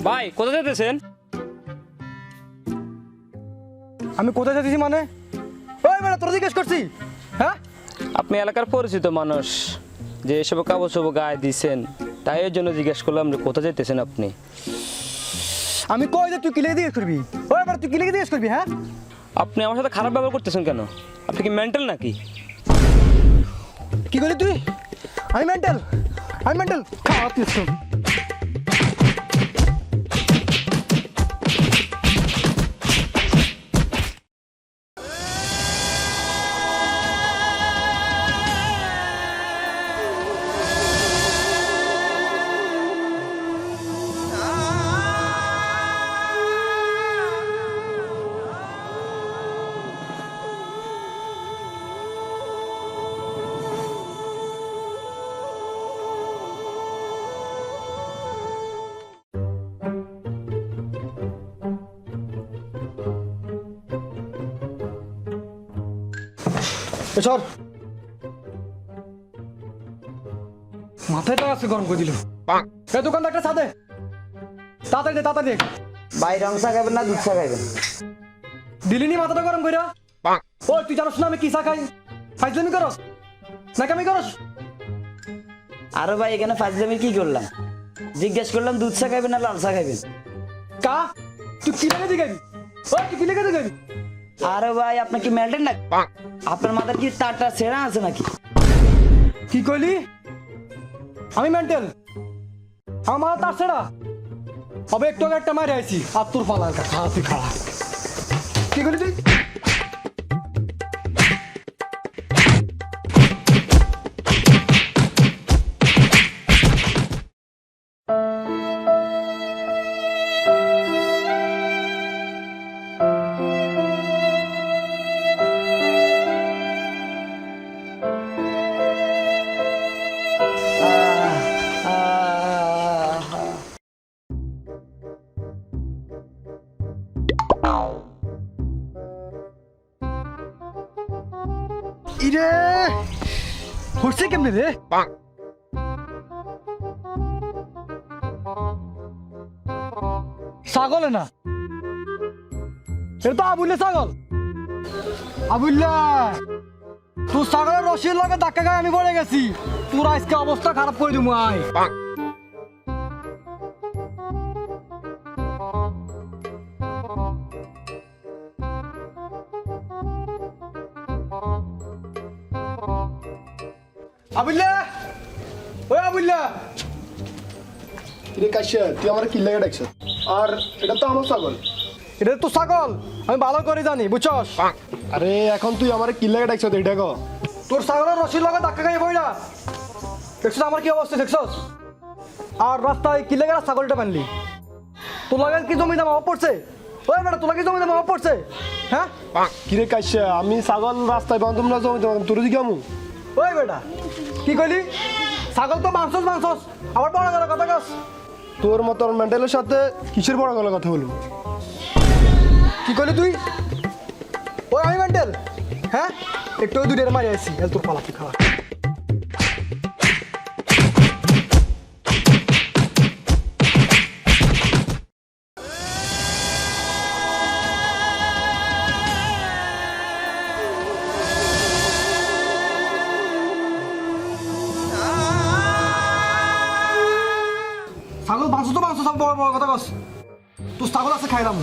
ভাই কোথায় যেতেছেন? আমি কোথায় যাচ্ছি মানে? ওই মানে তোরা জিজ্ঞেস করছি। হ্যাঁ, আপনি এলাকার পরিচিত মানুষ, যে এসব কাগজ সব গায়ে দিয়েছেন, তাই এর জন্য জিজ্ঞেস করলাম যে কোথায় যেতেছেন আপনি। আমি কই যে তুই কিলে জিজ্ঞেস করবি? ওই মানে তুই কিলে জিজ্ঞেস করবি? হ্যাঁ, আপনি আমার সাথে খারাপ ব্যবহার করতেছেন কেন? আপনি কি মেন্টাল নাকি? কি করলি তুই? আমি মেন্টাল? আমি মেন্টাল? খাওয়া তুই। সর, মাথাটা আছে গরম করে দিল। এই দোকানটা একটা সাথে তাড়াতাড়ি দে, তাড়াতাড়ি দে। ভাই রং চা খাইবেন না দুধ চা খাইবেন? দিলিনি মাথাটা গরম কইরা? ও তুই জানোস না আমি কি চা খাই? ফাইজলামি করস নাকি আমি করস? আরো ভাই এখানে ফাজলামি কি করলাম? জিজ্ঞেস করলাম দুধ চা খাইবেন না লাল চা খাইবেন? কা তুই কি লাগে দিগাবি? ও তুই কি লাগে দিগাবি? আরে ভাই আপনি কি মেলটেন না? আপনার মাথার কি তারটা ছেঁড়া আছে নাকি? কি কইলি? আমি মেন্টাল? আমার তার ছেড়া হবে একটু আগে একটা মারি আইছি আর তোর পালা খা, তুই খা। কি করলি তুই? ইরে হচ্ছে কেমনে রে? ছাগল না, এটা তো আবুল্লা ছাগল। আবুল্লা, তোর ছাগলের রশির লগে ধাক্কা খাই আমি পড়ে গেছি। তোর আজকে অবস্থা খারাপ করে দিব আয়। আবুল্লা, ওই আবুল্লা। কিরে কাশ্যা, তুই আমার কি লাগে ডাকছ? আর এটা তো আমার ছাগল। এটা তো ছাগল, আমি ভালো করে জানি, বুঝছস? আরে এখন তুই আমার কি লাগে ডাকছ এটা কো? তোর ছাগলের রশির লগে ধাক্কা খাই বইরা দেখছস আমার কি অবস্থা দেখছস? আর রাস্তায় কি লেগে ছাগলটা বানলি? তোর লাগে কি জমি দাম অভাব পড়ছে? ওই বেটা তোর লাগে জমি দাম অভাব পড়ছে? হ্যাঁ, কিরে কাশ্যা, আমি ছাগল রাস্তায় বান্ধব না জমি তোর দিকে আমু? ওই বেটা কি কইলি? ছাগল তো মাংসস মাংসস, আবার বড় গলা কথা কস। তোর মতো মেন্টালের সাথে কিসের বড় গলা কথা বলবো? কি কইলি তুই? ওই আমি মেন্টাল? হ্যাঁ, একটু দুইটার মারি আইছি, এল তোর পালা তুই খাওয়া। ছাগল বাঁচো তো বাঁচো, সব বড় বড় কথা কস। তোর ছাগল আছে খাইলাম।